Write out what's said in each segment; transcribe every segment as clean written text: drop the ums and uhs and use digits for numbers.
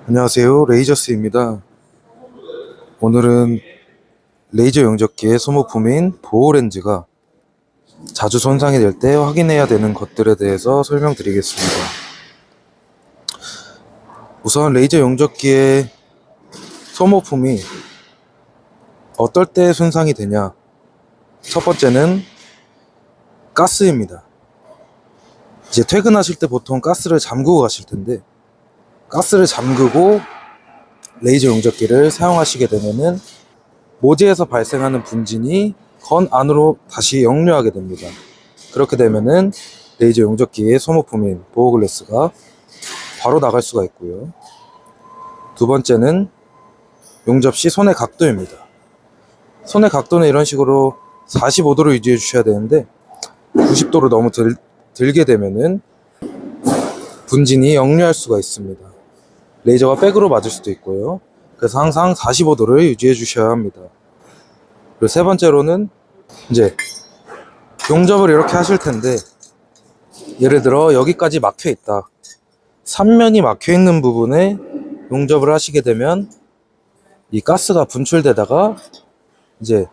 안녕하세요. 레이저스입니다. 오늘은 레이저 용접기의 소모품인 보호렌즈가 자주 손상이 될 때 확인해야 되는 것들에 대해서 설명드리겠습니다. 우선 레이저 용접기의 소모품이 어떨 때 손상이 되냐? 첫 번째는 가스입니다. 이제 퇴근하실 때 보통 가스를 잠그고 가실 텐데, 가스를 잠그고 레이저 용접기를 사용하시게 되면은 모재에서 발생하는 분진이 건 안으로 다시 역류하게 됩니다. 그렇게 되면은 레이저 용접기의 소모품인 보호글래스가 바로 나갈 수가 있고요. 두 번째는 용접 시 손의 각도입니다. 손의 각도는 이런 식으로 45도로 유지해 주셔야 되는데 90도로 너무 들게 되면은 분진이 역류할 수가 있습니다. 레이저가 백으로 맞을 수도 있고요. 그래서 항상 45도를 유지해 주셔야 합니다. 그리고 세 번째로는 이제 용접을 이렇게 하실 텐데, 예를 들어 여기까지 막혀 있다, 3면이 막혀 있는 부분에 용접을 하시게 되면 이 가스가 분출되다가 이제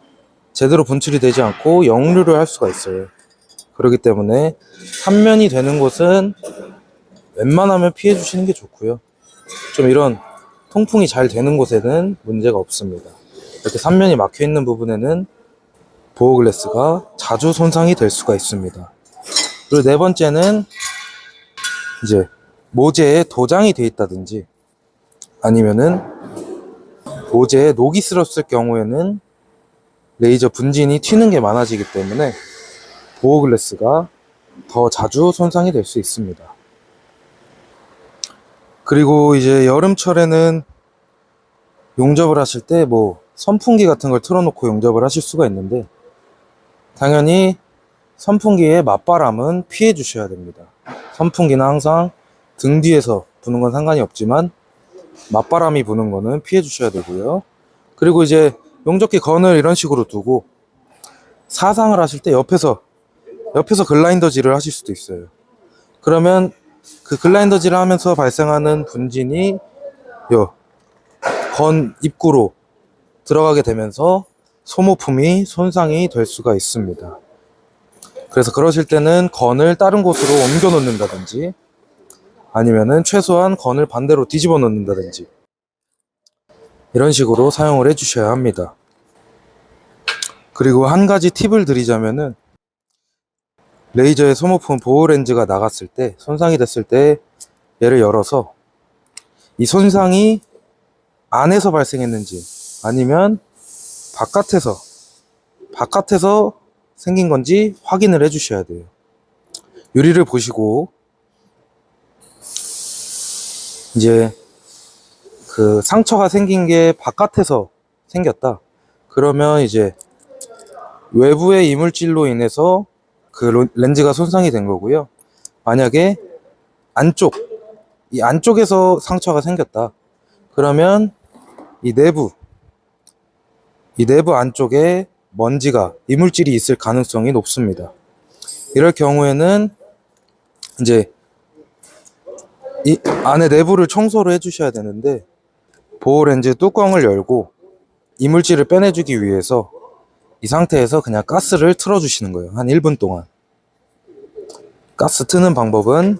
제대로 분출이 되지 않고 역류를 할 수가 있어요. 그렇기 때문에 3면이 되는 곳은 웬만하면 피해 주시는 게 좋고요. 좀 이런 통풍이 잘 되는 곳에는 문제가 없습니다. 이렇게 3면이 막혀 있는 부분에는 보호글래스가 자주 손상이 될 수가 있습니다. 그리고 네 번째는 이제 모재에 도장이 돼 있다든지 아니면은 모재에 녹이 슬었을 경우에는 레이저 분진이 튀는 게 많아지기 때문에 보호글래스가 더 자주 손상이 될 수 있습니다. 그리고 이제 여름철에는 용접을 하실 때 뭐 선풍기 같은 걸 틀어놓고 용접을 하실 수가 있는데, 당연히 선풍기의 맞바람은 피해 주셔야 됩니다. 선풍기는 항상 등 뒤에서 부는 건 상관이 없지만 맞바람이 부는 거는 피해 주셔야 되고요. 그리고 이제 용접기 건을 이런 식으로 두고 사상을 하실 때 옆에서 글라인더질을 하실 수도 있어요. 그러면 그 글라인더질을 하면서 발생하는 분진이 요 건 입구로 들어가게 되면서 소모품이 손상이 될 수가 있습니다. 그래서 그러실 때는 건을 다른 곳으로 옮겨 놓는다든지 아니면은 최소한 건을 반대로 뒤집어 놓는다든지 이런 식으로 사용을 해 주셔야 합니다. 그리고 한 가지 팁을 드리자면은, 레이저의 소모품 보호렌즈가 나갔을 때, 손상이 됐을 때 얘를 열어서 이 손상이 안에서 발생했는지 아니면 바깥에서 생긴 건지 확인을 해 주셔야 돼요. 유리를 보시고 이제 그 상처가 생긴 게 바깥에서 생겼다, 그러면 이제 외부의 이물질로 인해서 그 렌즈가 손상이 된 거고요. 만약에 이 안쪽에서 상처가 생겼다, 그러면 이 내부 안쪽에 먼지가, 이물질이 있을 가능성이 높습니다. 이럴 경우에는 이제 이 안에 내부를 청소를 해주셔야 되는데, 보호렌즈 뚜껑을 열고 이물질을 빼내주기 위해서 이 상태에서 그냥 가스를 틀어주시는 거예요. 한 1분 동안. 가스 트는 방법은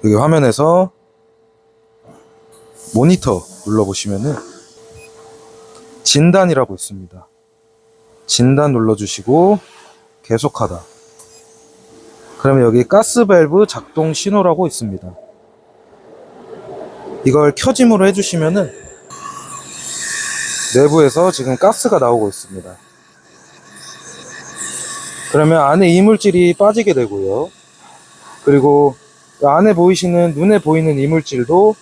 여기 화면에서 모니터 눌러보시면은 진단이라고 있습니다. 진단 눌러주시고 계속하다. 그러면 여기 가스 밸브 작동 신호라고 있습니다. 이걸 켜짐으로 해주시면은 내부에서 지금 가스가 나오고 있습니다. 그러면 안에 이물질이 빠지게 되고요. 그리고 안에 보이시는, 눈에 보이는 이물질도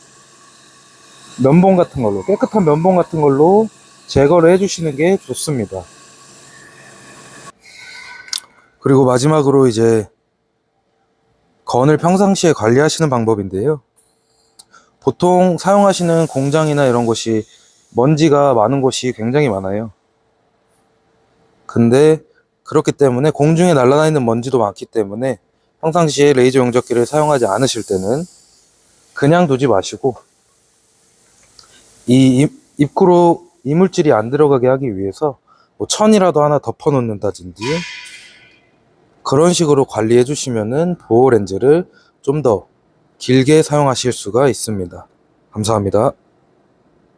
면봉 같은 걸로, 깨끗한 면봉 같은 걸로 제거를 해주시는 게 좋습니다. 그리고 마지막으로 이제 건을 평상시에 관리하시는 방법인데요. 보통 사용하시는 공장이나 이런 곳이 먼지가 많은 곳이 굉장히 많아요. 근데 그렇기 때문에 공중에 날아다니는 먼지도 많기 때문에 평상시에 레이저 용접기를 사용하지 않으실 때는 그냥 두지 마시고 이 입구로 이물질이 안 들어가게 하기 위해서 뭐 천이라도 하나 덮어 놓는다든지 그런 식으로 관리해 주시면은 보호 렌즈를 좀 더 길게 사용하실 수가 있습니다. 감사합니다.